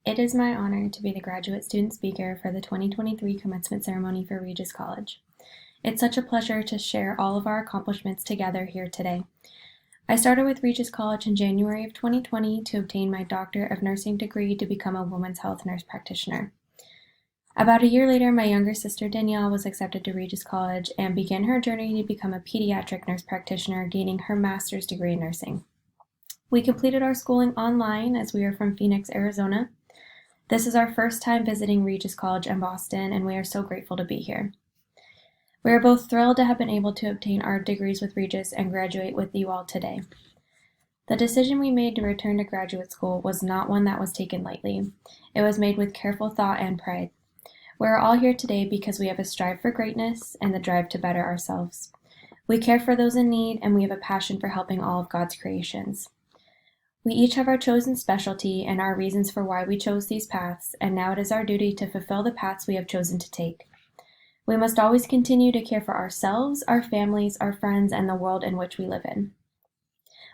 It is my honor to be the graduate student speaker for the 2023 commencement ceremony for Regis College. It's such a pleasure to share all of our accomplishments together here today. I started with Regis College in January of 2020 to obtain my Doctor of Nursing degree to become a women's health nurse practitioner. About a year later, my younger sister Danielle was accepted to Regis College and began her journey to become a pediatric nurse practitioner, gaining her master's degree in nursing. We completed our schooling online as we are from Phoenix, Arizona. This is our first time visiting Regis College in Boston, and we are so grateful to be here. We are both thrilled to have been able to obtain our degrees with Regis and graduate with you all today. The decision we made to return to graduate school was not one that was taken lightly. It was made with careful thought and pride. We are all here today because we have a strive for greatness and the drive to better ourselves. We care for those in need, and we have a passion for helping all of God's creations. We each have our chosen specialty and our reasons for why we chose these paths, and now it is our duty to fulfill the paths we have chosen to take. We must always continue to care for ourselves, our families, our friends, and the world in which we live in.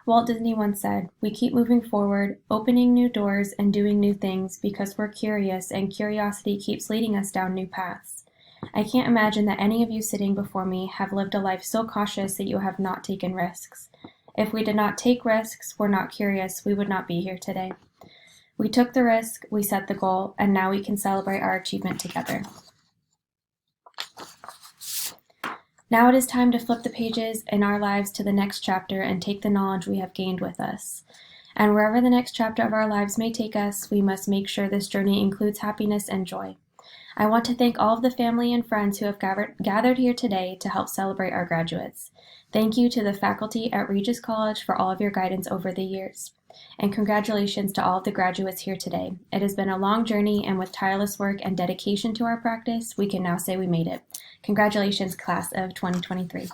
Walt Disney once said, "We keep moving forward, opening new doors and doing new things because we're curious, and curiosity keeps leading us down new paths." I can't imagine that any of you sitting before me have lived a life so cautious that you have not taken risks. If we did not take risks, were not curious, we would not be here today. We took the risk, we set the goal, and now we can celebrate our achievement together. Now it is time to flip the pages in our lives to the next chapter and take the knowledge we have gained with us. And wherever the next chapter of our lives may take us, we must make sure this journey includes happiness and joy. I want to thank all of the family and friends who have gathered here today to help celebrate our graduates. Thank you to the faculty at Regis College for all of your guidance over the years. And congratulations to all of the graduates here today. It has been a long journey, and with tireless work and dedication to our practice, we can now say we made it. Congratulations, class of 2023.